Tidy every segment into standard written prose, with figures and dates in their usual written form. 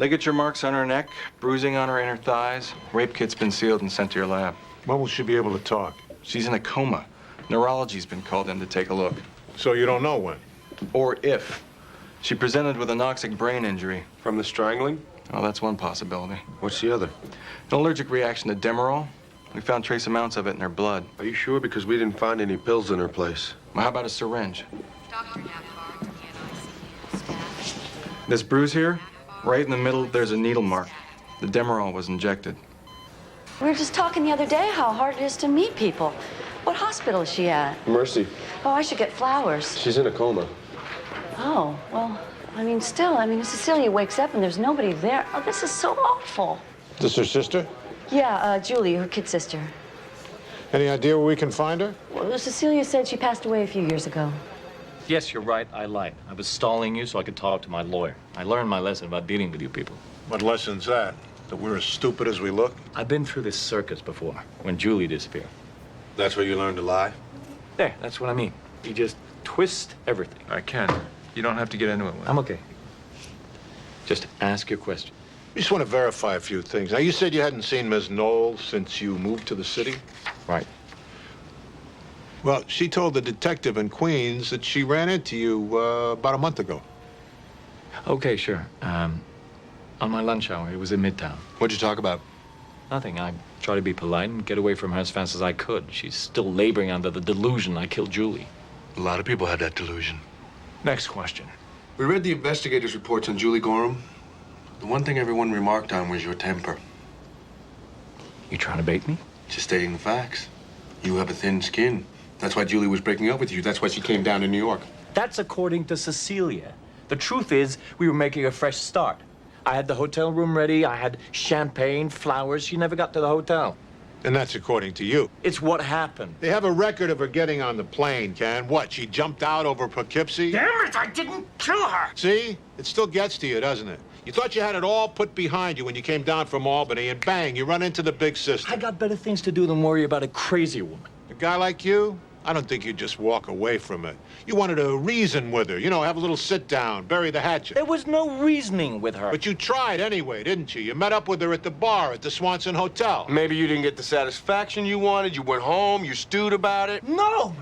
Ligature marks on her neck, bruising on her inner thighs. Rape kit's been sealed and sent to your lab. When will she be able to talk? She's in a coma. Neurology's been called in to take a look. So you don't know when? Or if. She presented with a anoxic brain injury. From the strangling? Oh, that's one possibility. What's the other? An allergic reaction to Demerol. We found trace amounts of it in her blood. Are you sure? Because we didn't find any pills in her place. Well, how about a syringe? Dr. Navarre, the NICU staff. This bruise here, right in the middle, there's a needle mark. The Demerol was injected. We were just talking the other day how hard it is to meet people. What hospital is she at? Mercy. Oh, I should get flowers. She's in a coma. Oh, well, if Cecilia wakes up and there's nobody there, oh, this is so awful. Is this her sister? Yeah, Julie, her kid sister. Any idea where we can find her? Well, Cecilia said she passed away a few years ago. Yes, you're right. I lied. I was stalling you so I could talk to my lawyer. I learned my lesson about dealing with you people. What lesson's that? That we're as stupid as we look? I've been through this circus before, when Julie disappeared. That's where you learned to lie? There, that's what I mean. You just twist everything. I can. You don't have to get into it with I'm okay. Just ask your question. We just want to verify a few things. Now, you said you hadn't seen Ms. Knoll since you moved to the city? Right. Well, she told the detective in Queens that she ran into you about a month ago. Okay, sure. On my lunch hour, it was in Midtown. What'd you talk about? Nothing. I tried to be polite and get away from her as fast as I could. She's still laboring under the delusion I killed Julie. A lot of people had that delusion. Next question. We read the investigators' reports on Julie Gorham. The one thing everyone remarked on was your temper. You trying to bait me? Just stating the facts. You have a thin skin. That's why Julie was breaking up with you. That's why she came down to New York. That's according to Cecilia. The truth is, we were making a fresh start. I had the hotel room ready. I had champagne, flowers. She never got to the hotel. And that's according to you. It's what happened. They have a record of her getting on the plane, Ken. What, she jumped out over Poughkeepsie? Damn it, I didn't kill her! See? It still gets to you, doesn't it? You thought you had it all put behind you when you came down from Albany, and bang, you run into the big sister. I got better things to do than worry about a crazy woman. A guy like you? I don't think you'd just walk away from it. You wanted to reason with her, you know, have a little sit down, bury the hatchet. There was no reasoning with her. But you tried anyway, didn't you? You met up with her at the bar at the Swanson Hotel. Maybe you didn't get the satisfaction you wanted. You went home, you stewed about it. No!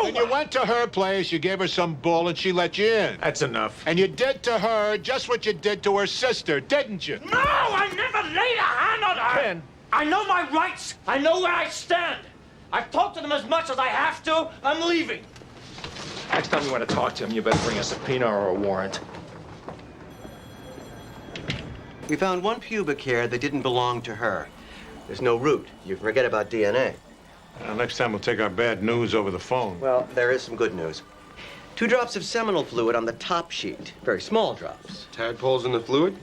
And you went to her place, you gave her some bull, and she let you in. That's enough. And you did to her just what you did to her sister, didn't you? No! I never laid a hand on her! Ken. I know my rights. I know where I stand. I've talked to them as much as I have to. I'm leaving. Next time you want to talk to them, you better bring a subpoena or a warrant. We found one pubic hair that didn't belong to her. There's no root. You can forget about DNA. Next time we'll take our bad news over the phone. Well, there is some good news. 2 drops of seminal fluid on the top sheet. Very small drops. Tadpoles in the fluid?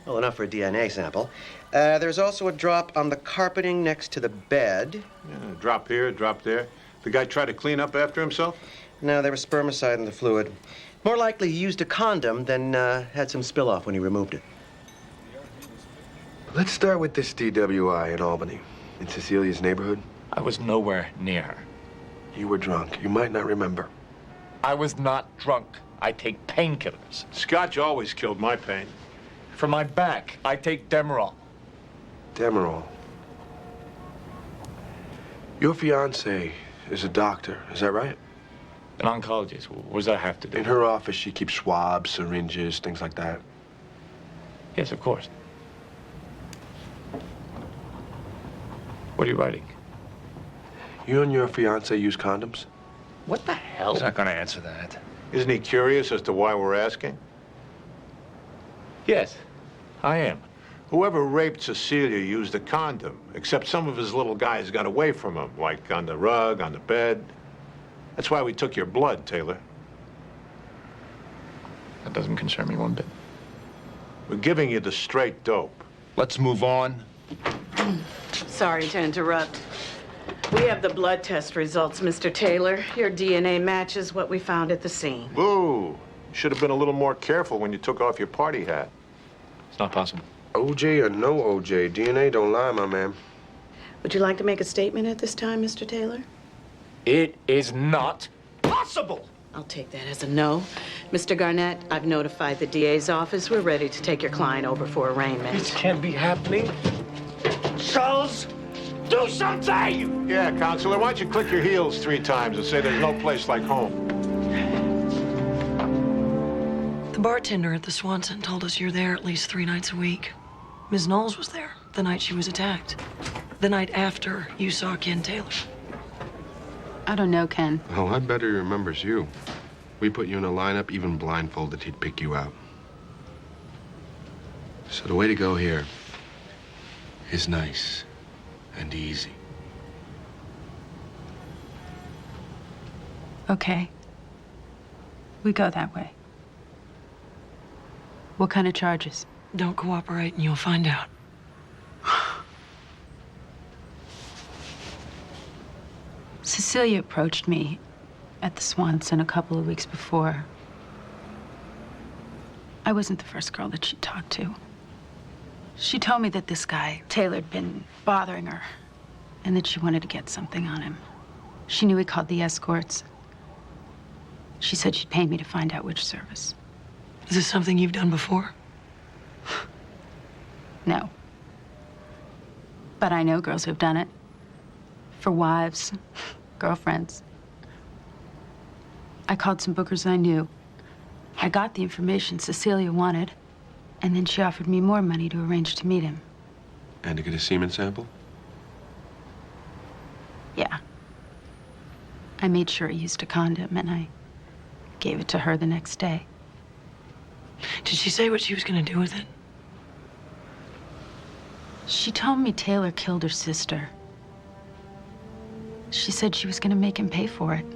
Well, enough for a DNA sample. There's also a drop on the carpeting next to the bed. Yeah, drop here, drop there. The guy tried to clean up after himself? No, there was spermicide in the fluid. More likely he used a condom than had some spill off when he removed it. Let's start with this DWI in Albany, in Cecilia's neighborhood. I was nowhere near her. You were drunk. You might not remember. I was not drunk. I take painkillers. Scotch always killed my pain. For my back, I take Demerol. Demerol. Your fiancée is a doctor, is that right? An oncologist. What does that have to do? In her office, she keeps swabs, syringes, things like that. Yes, of course. What are you writing? You and your fiancé use condoms? What the hell? He's not going to answer that. Isn't he curious as to why we're asking? Yes, I am. Whoever raped Cecilia used a condom, except some of his little guys got away from him, like on the rug, on the bed. That's why we took your blood, Taylor. That doesn't concern me one bit. We're giving you the straight dope. Let's move on. Sorry to interrupt. We have the blood test results, Mr. Taylor. Your DNA matches what we found at the scene. Boo! You should have been a little more careful when you took off your party hat. It's not possible. OJ or no OJ, DNA don't lie, my man. Would you like to make a statement at this time, Mr. Taylor? It is not possible. I'll take that as a no. Mr. Garnett, I've notified the DA's office. We're ready to take your client over for arraignment. This can't be happening. Charles, do something! Yeah, Counselor, why don't you click your heels 3 times and say there's no place like home? The bartender at the Swanson told us you're there at least 3 nights a week. Ms. Knowles was there the night she was attacked. The night after you saw Ken Taylor. I don't know, Ken. Oh, I bet he remembers you. We put you in a lineup, even blindfolded, he'd pick you out. So the way to go here is nice and easy. Okay. We go that way. What kind of charges? Don't cooperate and you'll find out. Cecilia approached me at the Swanson a couple of weeks before. I wasn't the first girl that she talked to. She told me that this guy, Taylor, had been bothering her and that she wanted to get something on him. She knew he called the escorts. She said she'd pay me to find out which service. Is this something you've done before? No. But I know girls who've done it. For wives, girlfriends. I called some bookers I knew. I got the information Cecilia wanted, and then she offered me more money to arrange to meet him. And to get a semen sample? Yeah. I made sure he used a condom, and I gave it to her the next day. Did she say what she was gonna do with it? She told me Taylor killed her sister. She said she was gonna make him pay for it.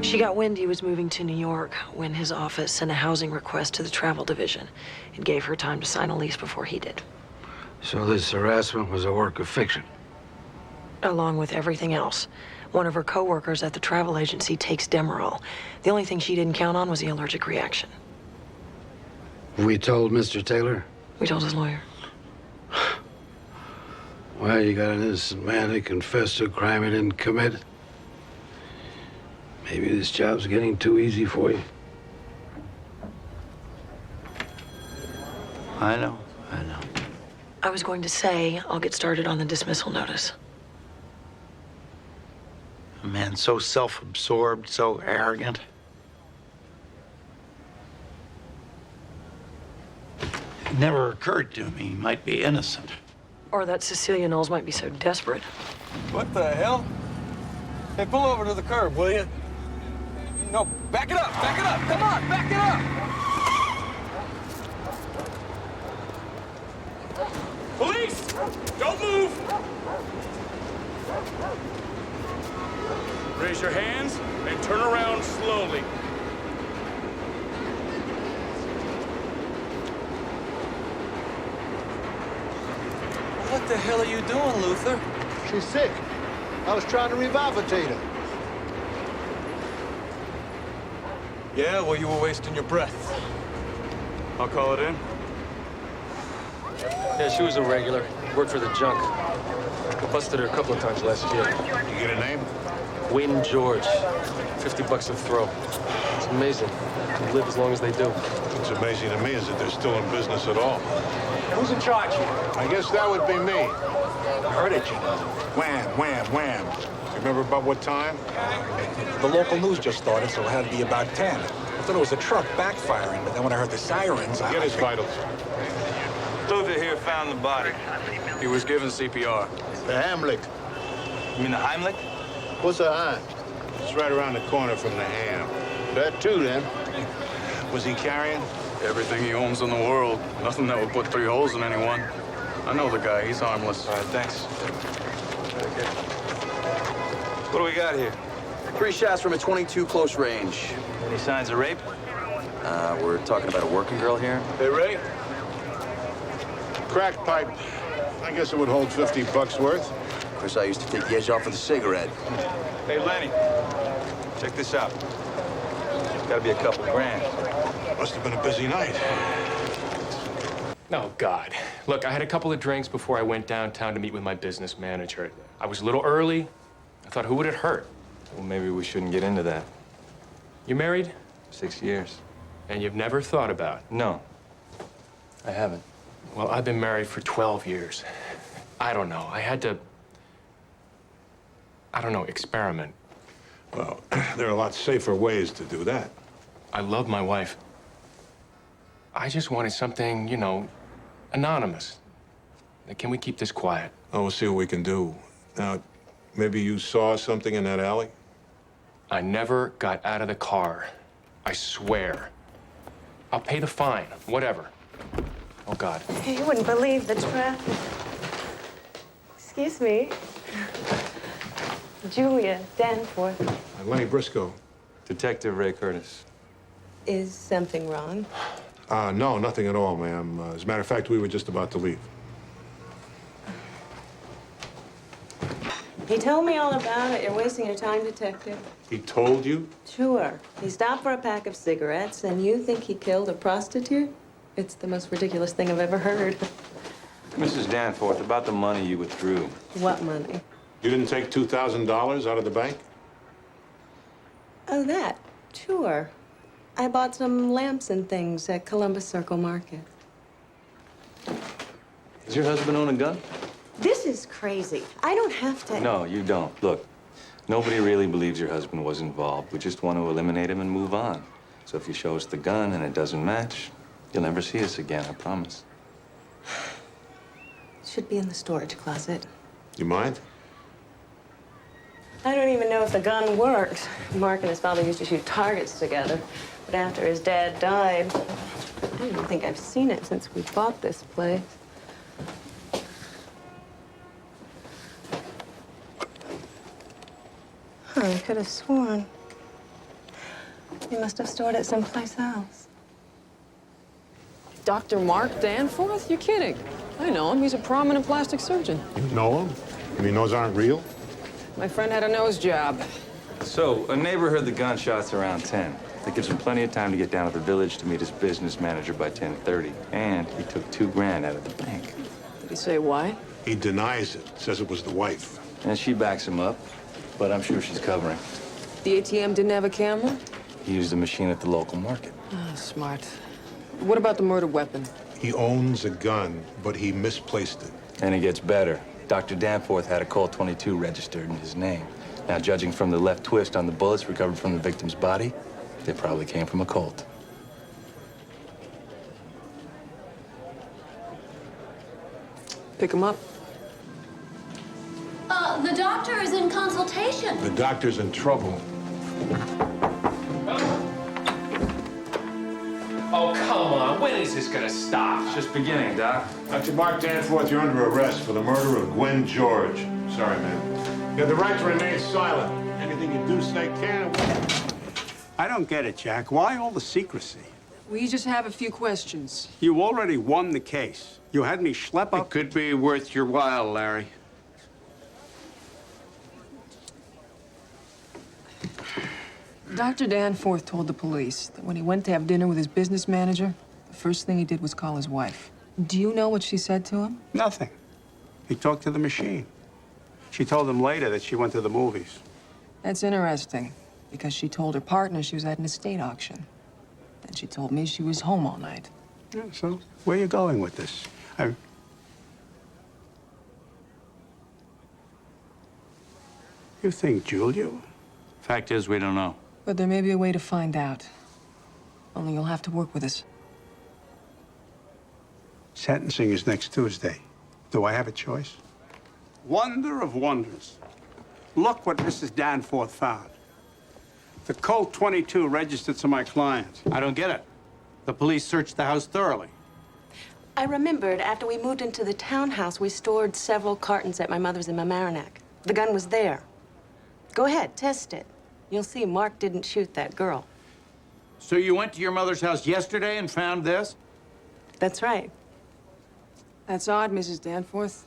She got wind he was moving to New York when his office sent a housing request to the travel division. It gave her time to sign a lease before he did. So this harassment was a work of fiction? Along with everything else. One of her co-workers at the travel agency takes Demerol. The only thing she didn't count on was the allergic reaction. We told Mr. Taylor? We told his lawyer. Well, you got an innocent man that confessed to a crime he didn't commit. Maybe this job's getting too easy for you. I know. I was going to say, I'll get started on the dismissal notice. A man so self-absorbed, so arrogant. It never occurred to me he might be innocent. Or that Cecilia Knowles might be so desperate. What the hell? Hey, pull over to the curb, will you? No, back it up, come on, back it up! Police! Don't move! Raise your hands and turn around slowly. What the hell are you doing, Luther? She's sick. I was trying to revivitate her. Yeah, well, you were wasting your breath. I'll call it in. Yeah, she was a regular. Worked for the junk. I busted her a couple of times last year. You get a name? Wynn George. $50 a throw. It's amazing. To live as long as they do. What's amazing to me is that they're still in business at all. Who's in charge here? I guess that would be me. Heard it, you know. Wham, wham, wham. Remember about what time? The local news just started, so it had to be about 10. I thought it was a truck backfiring, but then when I heard the sirens, Get his vitals. Luther here found the body. He was given CPR. The Hamlet. You mean the Heimlich? What's a Heim? It's right around the corner from the ham. That too, then. Was he carrying? Everything he owns in the world. Nothing that would put 3 holes in anyone. I know the guy. He's harmless. All right, thanks. What do we got here? 3 shots from a .22 close range. Any signs of rape? We're talking about a working girl here. Hey, Ray? Crack pipe. I guess it would hold $50 worth. Of course, I used to take the edge off with a cigarette. Hey, Lenny, check this out. Gotta be a couple grand. Must have been a busy night. Oh, God. Look, I had a couple of drinks before I went downtown to meet with my business manager. I was a little early. I thought, who would it hurt? Well, maybe we shouldn't get into that. You married? 6 years. And you've never thought about? No, I haven't. Well, I've been married for 12 years. I don't know. I had to, experiment. Well, there are a lot safer ways to do that. I love my wife. I just wanted something, anonymous. Can we keep this quiet? Oh, we'll see what we can do. Now, maybe you saw something in that alley? I never got out of the car. I swear. I'll pay the fine, whatever. Oh, God. You wouldn't believe the traffic. Excuse me. Julia Danforth. Lenny Briscoe. Detective Ray Curtis. Is something wrong? No, nothing at all, ma'am. As a matter of fact, we were just about to leave. He told me all about it. You're wasting your time, Detective. He told you? Sure. He stopped for a pack of cigarettes, and you think he killed a prostitute? It's the most ridiculous thing I've ever heard. Mrs. Danforth, about the money you withdrew. What money? You didn't take $2,000 out of the bank? Oh, that. Sure. I bought some lamps and things at Columbus Circle Market. Does your husband own a gun? This is crazy. I don't have to... No, you don't. Look, nobody really believes your husband was involved. We just want to eliminate him and move on. So if you show us the gun and it doesn't match, you'll never see us again, I promise. It should be in the storage closet. You mind? I don't even know if the gun worked. Mark and his father used to shoot targets together. But after his dad died, I don't even think I've seen it since we bought this place. Huh, I could have sworn. He must have stored it someplace else. Dr. Mark Danforth? You're kidding. I know him. He's a prominent plastic surgeon. You know him? You mean those aren't real? My friend had a nose job. So, a neighbor heard the gunshots around 10. That gives him plenty of time to get down to the village to meet his business manager by 10:30. And he took $2 grand out of the bank. Did he say why? He denies it. Says it was the wife. And she backs him up, but I'm sure she's covering. The ATM didn't have a camera? He used the machine at the local market. Oh, smart. What about the murder weapon? He owns a gun, but he misplaced it. And it gets better. Dr. Danforth had a Colt 22 registered in his name. Now, judging from the left twist on the bullets recovered from the victim's body, they probably came from a Colt. Pick him up. The doctor is in consultation. The doctor's in trouble. Oh, come on. When is this gonna stop? It's just beginning, Doc. Dr. Mark Danforth, you're under arrest for the murder of Gwen George. Sorry, man. You have the right to remain silent. Anything you do say can. I don't get it, Jack. Why all the secrecy? We just have a few questions. You already won the case. You had me schlep up. It could be worth your while, Larry. Dr. Danforth told the police that when he went to have dinner with his business manager, the first thing he did was call his wife. Do you know what she said to him? Nothing. He talked to the machine. She told him later that she went to the movies. That's interesting, because she told her partner she was at an estate auction. Then she told me she was home all night. Yeah, so where are you going with this? You think Julia? Fact is, we don't know. But there may be a way to find out. Only you'll have to work with us. Sentencing is next Tuesday. Do I have a choice? Wonder of wonders. Look what Mrs. Danforth found. The Colt 22 registered to my client. I don't get it. The police searched the house thoroughly. I remembered after we moved into the townhouse, we stored several cartons at my mother's in Mamaroneck. The gun was there. Go ahead, test it. You'll see Mark didn't shoot that girl. So you went to your mother's house yesterday and found this? That's right. That's odd, Mrs. Danforth.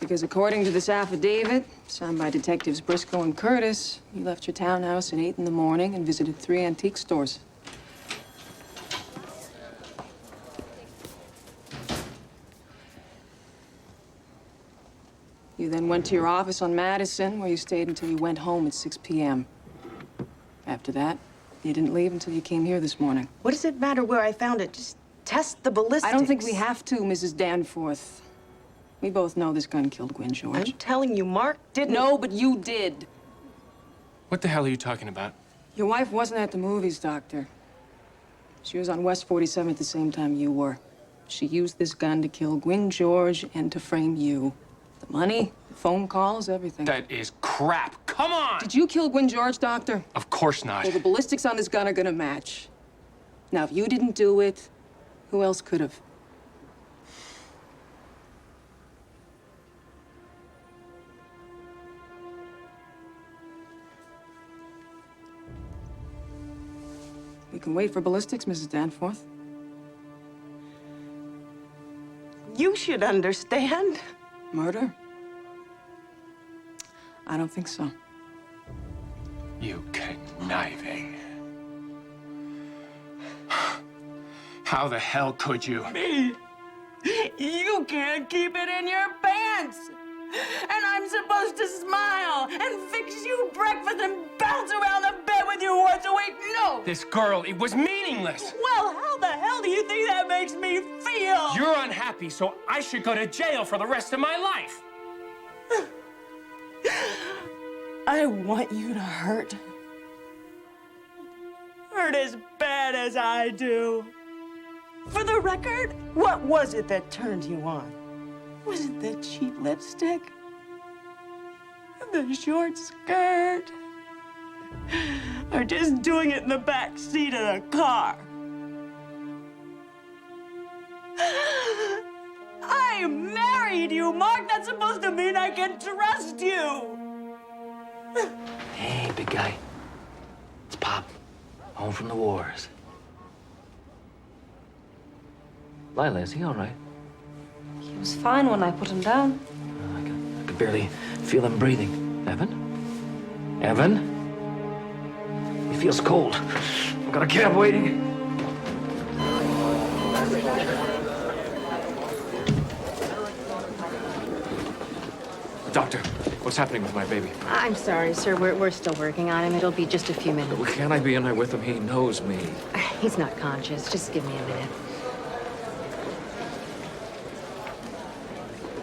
Because according to this affidavit, signed by Detectives Briscoe and Curtis, you left your townhouse at 8 in the morning and visited 3 antique stores. You then went to your office on Madison, where you stayed until you went home at 6 p.m. After that, you didn't leave until you came here this morning. What does it matter where I found it? Just test the ballistics. I don't think we have to, Mrs. Danforth. We both know this gun killed Gwen George. I'm telling you, Mark didn't. No, but you did. What the hell are you talking about? Your wife wasn't at the movies, Doctor. She was on West 47 at the same time you were. She used this gun to kill Gwen George and to frame you. The money, the phone calls, everything. That is crap. Come on! Did you kill Gwen George, Doctor? Of course not. Well, the ballistics on this gun are gonna match. Now, if you didn't do it, who else could have? We can wait for ballistics, Mrs. Danforth. You should understand. Murder? I don't think so. You conniving. How the hell could you? Me? You can't keep it in your pants. And I'm supposed to smile and fix you breakfast and bounce around the bed with you once a week? No! This girl, it was meaningless. Well, how the hell do you think that makes me feel? You're unhappy, so I should go to jail for the rest of my life. I want you to hurt. Hurt as bad as I do. For the record, what was it that turned you on? Was it the cheap lipstick? The short skirt? Or just doing it in the back seat of the car? I married you, Mark. That's supposed to mean I can trust you. Hey, big guy. It's Pop. Home from the wars. Lila, is he all right? He was fine when I put him down. I could barely feel him breathing. Evan? Evan? He feels cold. I've got a cab waiting. Doctor, what's happening with my baby? I'm sorry, sir. We're still working on him. It'll be just a few minutes. Can't I be in there with him? He knows me. He's not conscious. Just give me a minute.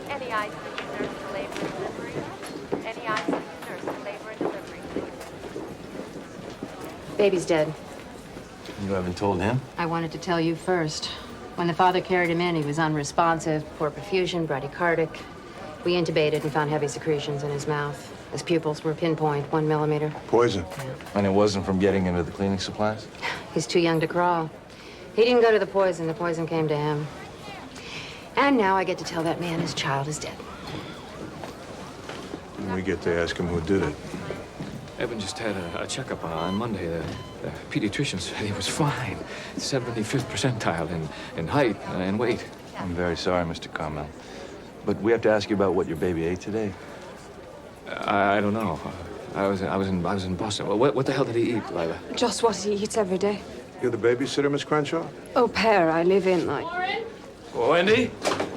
Any ICU nurse to labor and delivery? Any ICU nurse to labor and delivery, please? Baby's dead. You haven't told him? I wanted to tell you first. When the father carried him in, he was unresponsive, poor perfusion, bradycardic. We intubated and found heavy secretions in his mouth. His pupils were pinpoint, 1 millimeter. Poison. And it wasn't from getting into the cleaning supplies? He's too young to crawl. He didn't go to the poison came to him. And now I get to tell that man his child is dead. And we get to ask him who did it. Evan just had a checkup on Monday. The pediatrician said he was fine. 75th percentile in height and weight. I'm very sorry, Mr. Carmel. But we have to ask you about what your baby ate today. I don't know. I was in Boston. What the hell did he eat, Lila? Just what he eats every day. You're the babysitter, Miss Crenshaw? Au pair, I live in, like... Warren? Wendy?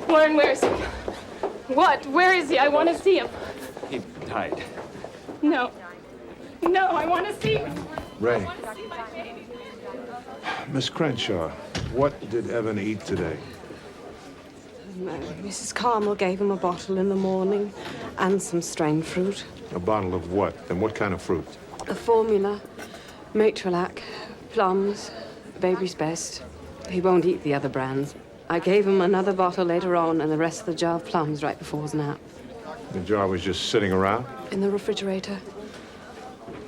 Warren, where is he? What? Where is he? I want to see him. He died. No. No, I want to see him. Ray. Miss Crenshaw, what did Evan eat today? Mrs. Carmel gave him a bottle in the morning and some strained fruit. A bottle of what? And what kind of fruit? A formula, Matrolac, plums, baby's best. He won't eat the other brands. I gave him another bottle later on and the rest of the jar of plums right before his nap. The jar was just sitting around? In the refrigerator.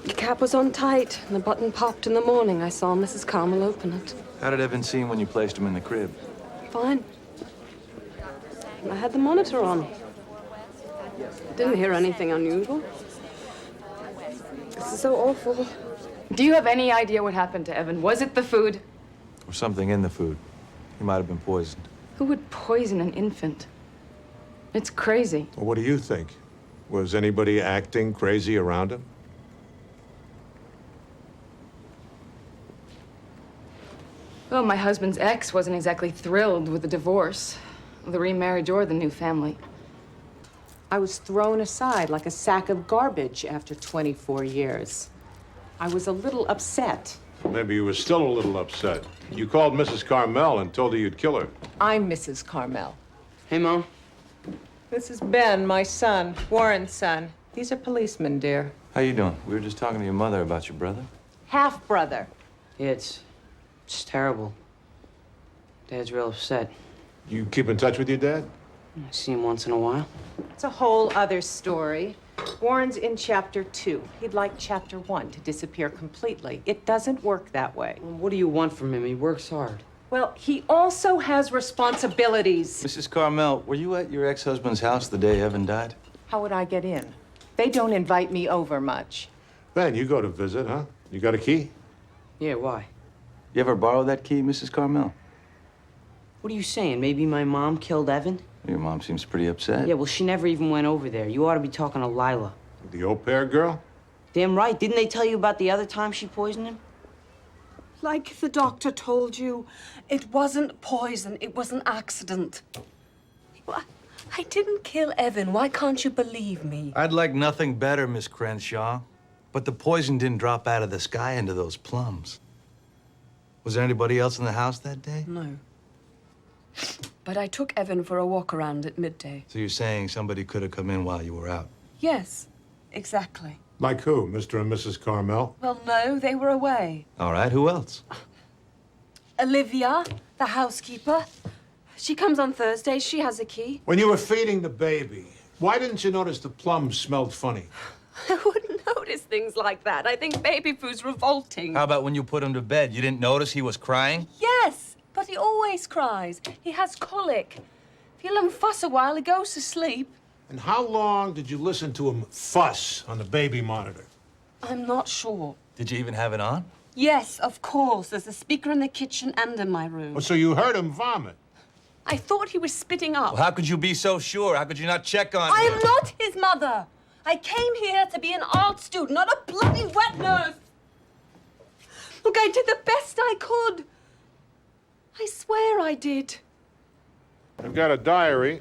The cap was on tight and the button popped in the morning. I saw Mrs. Carmel open it. How did Evan seem when you placed him in the crib? Fine. I had the monitor on. Didn't hear anything unusual. This is so awful. Do you have any idea what happened to Evan? Was it the food? Or something in the food. He might have been poisoned. Who would poison an infant? It's crazy. Well, what do you think? Was anybody acting crazy around him? Well, my husband's ex wasn't exactly thrilled with the divorce, the remarriage, or the new family. I was thrown aside like a sack of garbage after 24 years. I was a little upset. Maybe you were still a little upset. You called Mrs. Carmel and told her you'd kill her. I'm Mrs. Carmel. Hey, Mom. This is Ben, my son, Warren's son. These are policemen, dear. How you doing? We were just talking to your mother about your brother. Half-brother. Yeah, it's terrible. Dad's real upset. You keep in touch with your dad? I see him once in a while. It's a whole other story. Warren's in chapter 2. He'd like chapter 1 to disappear completely. It doesn't work that way. Well, what do you want from him? He works hard. Well, he also has responsibilities. Mrs. Carmel, were you at your ex-husband's house the day Evan died? How would I get in? They don't invite me over much. Ben, you go to visit, huh? You got a key? Yeah, why? You ever borrow that key, Mrs. Carmel? What are you saying? Maybe my mom killed Evan? Your mom seems pretty upset. Yeah, well, she never even went over there. You ought to be talking to Lila. The au pair girl? Damn right. Didn't they tell you about the other time she poisoned him? Like the doctor told you, it wasn't poison, it was an accident. I didn't kill Evan. Why can't you believe me? I'd like nothing better, Miss Crenshaw. But the poison didn't drop out of the sky into those plums. Was there anybody else in the house that day? No. But I took Evan for a walk around at midday. So you're saying somebody could have come in while you were out? Yes, exactly. Like who, Mr. and Mrs. Carmel? Well, no, they were away. All right, who else? Olivia, the housekeeper. She comes on Thursdays. She has a key. When you were feeding the baby, why didn't you notice the plums smelled funny? I wouldn't notice things like that. I think baby food's revolting. How about when you put him to bed? You didn't notice he was crying? Yes, but he always cries. He has colic. If you let him fuss a while, he goes to sleep. And how long did you listen to him fuss on the baby monitor? I'm not sure. Did you even have it on? Yes, of course. There's a speaker in the kitchen and in my room. Oh, so you heard him vomit? I thought he was spitting up. Well, how could you be so sure? How could you not check on I him? am not his mother. I came here to be an art student, not a bloody wet nurse. Look, I did the best I could. I swear I did. I've got a diary.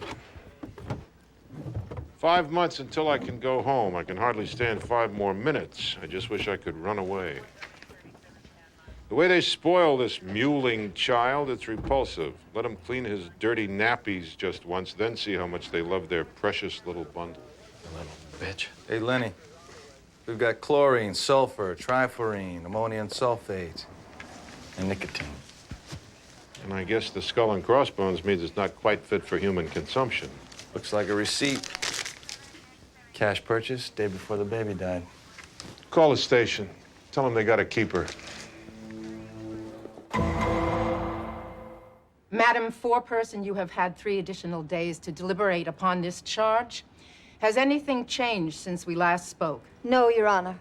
5 months until I can go home. I can hardly stand 5 more minutes. I just wish I could run away. The way they spoil this mewling child, it's repulsive. Let him clean his dirty nappies just once, then see how much they love their precious little bundle. Bitch. Hey, Lenny, we've got chlorine, sulfur, trifluorine, ammonium sulfate, and nicotine. And I guess the skull and crossbones means it's not quite fit for human consumption. Looks like a receipt. Cash purchase, day before the baby died. Call the station. Tell them they got a keeper. Madam Foreperson, you have had 3 additional days to deliberate upon this charge. Has anything changed since we last spoke? No, Your Honor.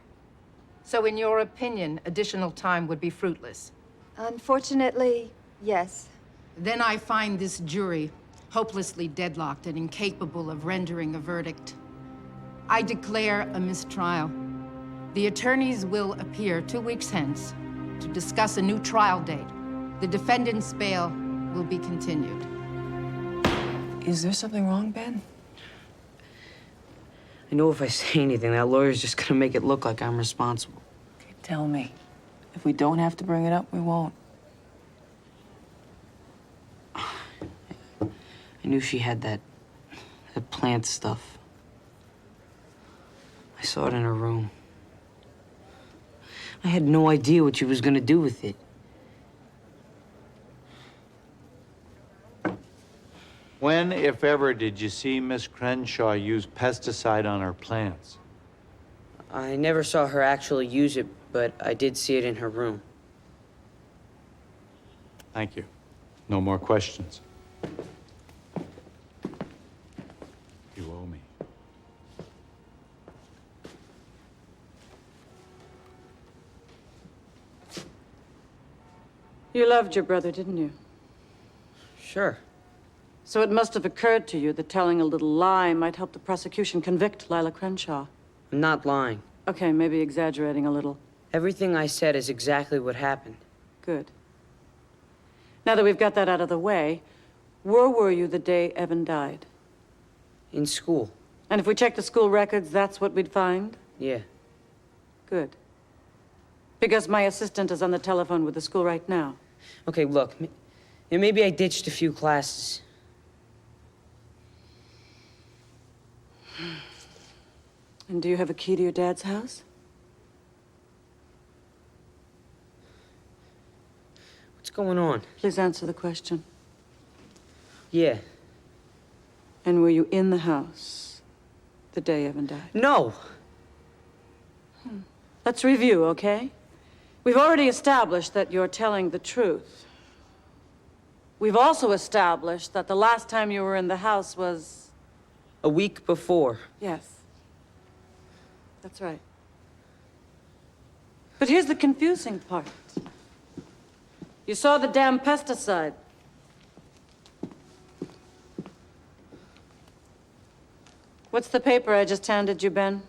So in your opinion, additional time would be fruitless? Unfortunately, yes. Then I find this jury hopelessly deadlocked and incapable of rendering a verdict. I declare a mistrial. The attorneys will appear 2 weeks hence to discuss a new trial date. The defendant's bail will be continued. Is there something wrong, Ben? I know if I say anything, that lawyer's just gonna make it look like I'm responsible. Okay, tell me. If we don't have to bring it up, we won't. I knew she had that plant stuff. I saw it in her room. I had no idea what she was gonna do with it. When, if ever, did you see Miss Crenshaw use pesticide on her plants? I never saw her actually use it, but I did see it in her room. Thank you. No more questions. You owe me. You loved your brother, didn't you? Sure. So it must have occurred to you that telling a little lie might help the prosecution convict Lila Crenshaw. I'm not lying. Okay, maybe exaggerating a little. Everything I said is exactly what happened. Good. Now that we've got that out of the way, where were you the day Evan died? In school. And if we check the school records, that's what we'd find? Yeah. Good. Because my assistant is on the telephone with the school right now. Okay, look. Maybe I ditched a few classes. And do you have a key to your dad's house? What's going on? Please answer the question. Yeah. And were you in the house the day Evan died? No! Let's review, okay? We've already established that you're telling the truth. We've also established that the last time you were in the house was... A week before. Yes. That's right. But here's the confusing part. You saw the damn pesticide. What's the paper I just handed you, Ben?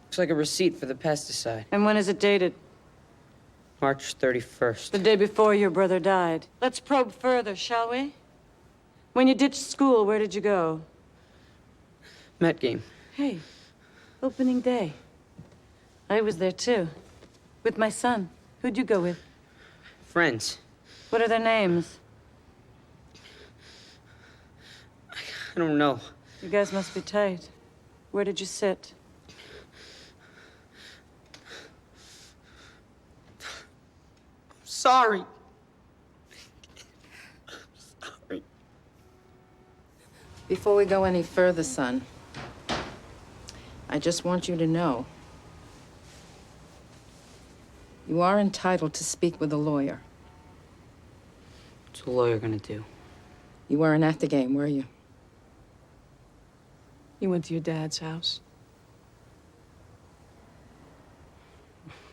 Looks like a receipt for the pesticide. And when is it dated? March 31st. The day before your brother died. Let's probe further, shall we? When you ditched school, where did you go? Met game. Hey, opening day. I was there too. With my son. Who'd you go with? Friends. What are their names? I don't know. You guys must be tight. Where did you sit? Sorry. Sorry. Before we go any further, son, I just want you to know you are entitled to speak with a lawyer. What's a lawyer gonna do? You weren't at the game, were you? You went to your dad's house.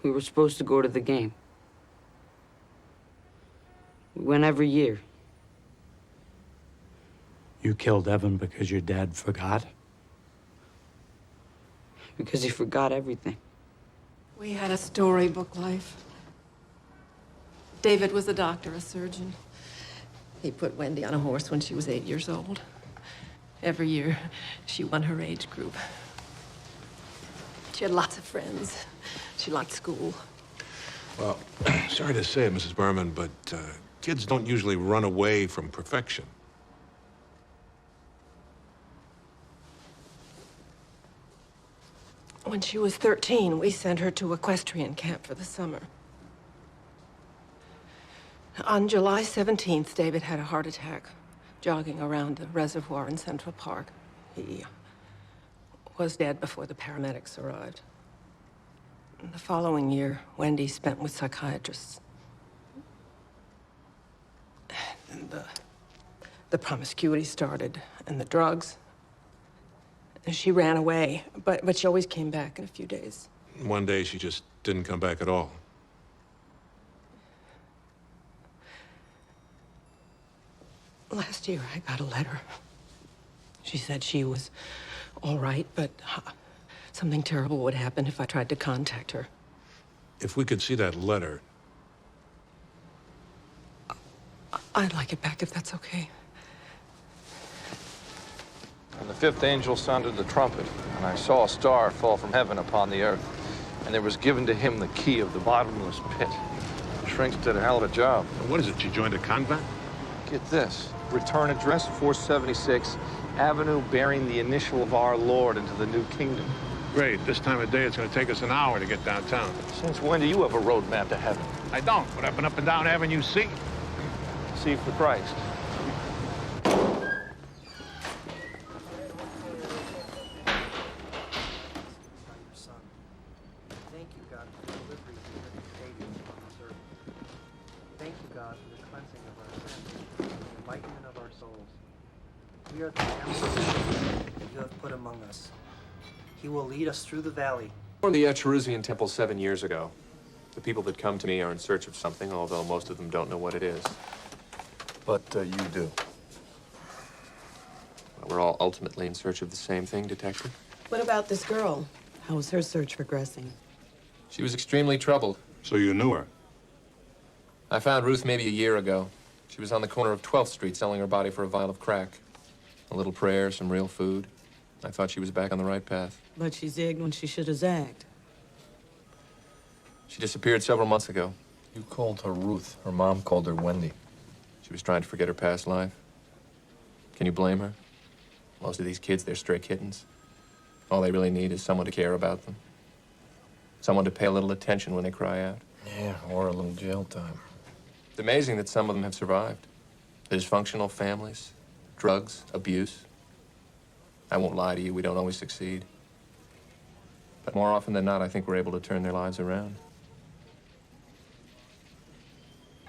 We were supposed to go to the game. We went every year. You killed Evan because your dad forgot? Because he forgot everything. We had a storybook life. David was a doctor, a surgeon. He put Wendy on a horse when she was 8 years old. Every year, she won her age group. She had lots of friends. She liked school. Well, sorry to say it, Mrs. Berman, but kids don't usually run away from perfection. When she was 13, we sent her to equestrian camp for the summer. On July 17th, David had a heart attack, jogging around the reservoir in Central Park. He was dead before the paramedics arrived. The following year, Wendy spent with psychiatrists. And the promiscuity started, and the drugs. And she ran away, but she always came back in a few days. One day, she just didn't come back at all. Last year, I got a letter. She said she was all right, but something terrible would happen if I tried to contact her. If we could see that letter. I'd like it back if that's okay. And the fifth angel sounded the trumpet, and I saw a star fall from heaven upon the earth. And there was given to him the key of the bottomless pit. Shrinks did a hell of a job. What is it, she joined a convent? Get this. Return address 476, Avenue bearing the initial of our Lord into the new kingdom. Great. This time of day, it's going to take us an hour to get downtown. Since when do you have a road map to heaven? I don't, but I've been up and down Avenue C. See for Christ. Thank you, God, for the delivery of your Savior on this earth. Thank you, God, for the cleansing of our sins and the enlightenment of our souls. We are the lambs of God that you have put among us. He will lead us through the valley. From the Cherusian temple 7 years ago. The people that come to me are in search of something, although most of them don't know what it is. But you do. Well, we're all ultimately in search of the same thing, Detective. What about this girl? How is her search progressing? She was extremely troubled. So you knew her? I found Ruth maybe a year ago. She was on the corner of 12th Street selling her body for a vial of crack. A little prayer, some real food. I thought she was back on the right path. But she zigged when she should have zagged. She disappeared several months ago. You called her Ruth. Her mom called her Wendy. She was trying to forget her past life. Can you blame her? Most of these kids, they're stray kittens. All they really need is someone to care about them. Someone to pay a little attention when they cry out. Yeah, or a little jail time. It's amazing that some of them have survived. Dysfunctional families, drugs, abuse. I won't lie to you, we don't always succeed. But more often than not, I think we're able to turn their lives around.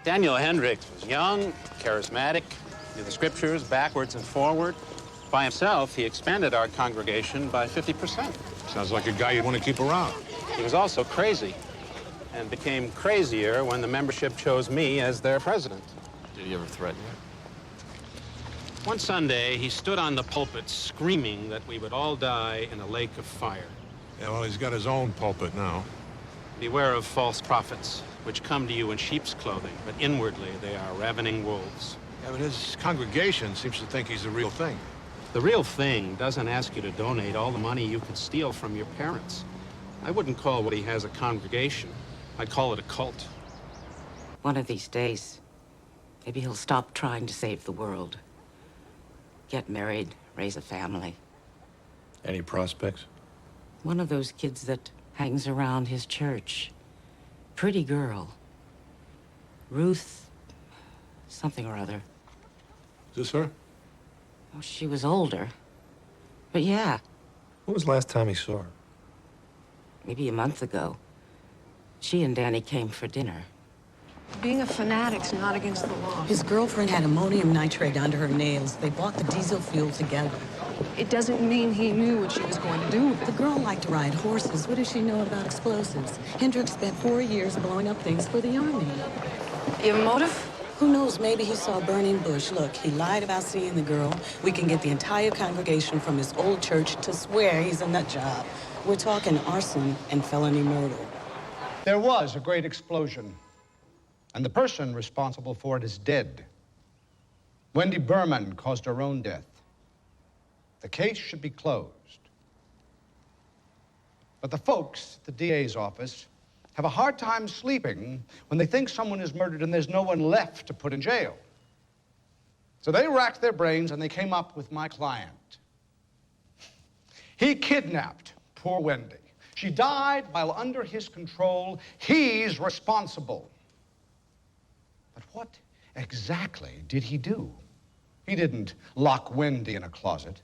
Daniel Hendricks was young, charismatic, knew the scriptures backwards and forward. By himself, he expanded our congregation by 50%. Sounds like a guy you'd want to keep around. He was also crazy, and became crazier when the membership chose me as their president. Did he ever threaten you? One Sunday, he stood on the pulpit screaming that we would all die in a lake of fire. Yeah, well, he's got his own pulpit now. Beware of false prophets, which come to you in sheep's clothing, but inwardly they are ravening wolves. Yeah, but his congregation seems to think he's the real thing. The real thing doesn't ask you to donate all the money you could steal from your parents. I wouldn't call what he has a congregation. I'd call it a cult. One of these days, maybe he'll stop trying to save the world. Get married, raise a family. Any prospects? One of those kids that hangs around his church. Pretty girl. Ruth, something or other. Is this her? Oh, she was older. But yeah, When was the last time he saw her? maybe a month ago. She and Danny came for dinner. Being a fanatic's not against the law. His girlfriend had ammonium nitrate under her nails. They bought the diesel fuel together. It doesn't mean he knew what she was going to do with it. The girl liked to ride horses. What does she know about explosives? Hendricks spent 4 years blowing up things for the army. You have a motive? Who knows, maybe he saw a burning bush. Look, he lied about seeing the girl. We can get the entire congregation from his old church to swear he's a nut job. We're talking arson and felony murder. There was a great explosion, and the person responsible for it is dead. Wendy Berman caused her own death. The case should be closed. But the folks at the DA's office have a hard time sleeping when they think someone is murdered and there's no one left to put in jail. So they racked their brains and they came up with my client. He kidnapped poor Wendy. She died while under his control. He's responsible. But what exactly did he do? He didn't lock Wendy in a closet.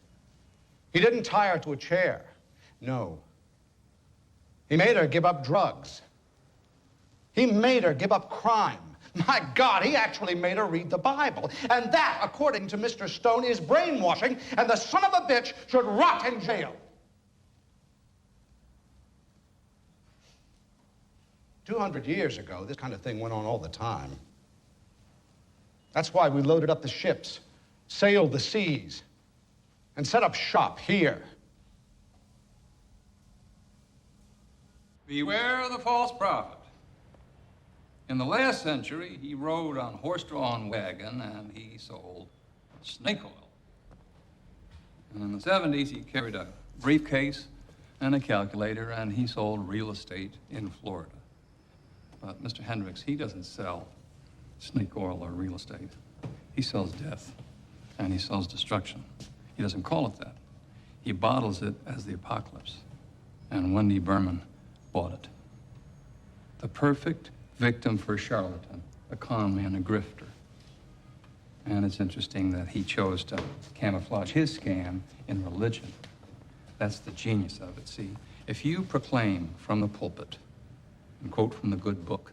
He didn't tie her to a chair. No. He made her give up drugs. He made her give up crime. My God, he actually made her read the Bible. And that, according to Mr. Stone, is brainwashing, and the son of a bitch should rot in jail. 200 years ago, this kind of thing went on all the time. That's why we loaded up the ships, sailed the seas, and set up shop here. Beware of the false prophet. In the last century, he rode on horse-drawn wagon and he sold snake oil. And in the 70s, he carried a briefcase and a calculator and he sold real estate in Florida. But Mr. Hendricks, he doesn't sell snake oil or real estate. He sells death and he sells destruction. He doesn't call it that. He bottles it as the apocalypse. And Wendy Berman bought it. The perfect victim for a charlatan, a con man, a grifter. And it's interesting that he chose to camouflage his scam in religion. That's the genius of it. See, if you proclaim from the pulpit and quote from the good book,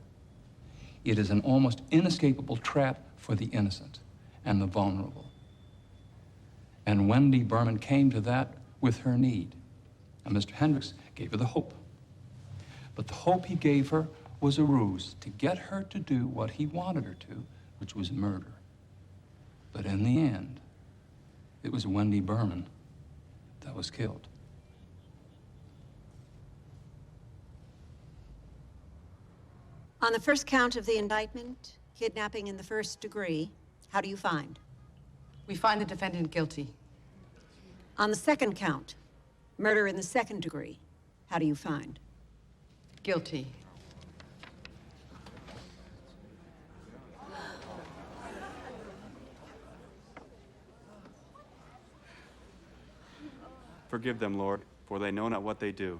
it is an almost inescapable trap for the innocent and the vulnerable. And Wendy Berman came to that with her need. And Mr. Hendricks gave her the hope. But the hope he gave her was a ruse to get her to do what he wanted her to, which was murder. But in the end, it was Wendy Berman that was killed. On the first count of the indictment, kidnapping in the first degree, how do you find? We find the defendant guilty. On the second count, murder in the second degree, how do you find? Guilty. Forgive them, Lord, for they know not what they do.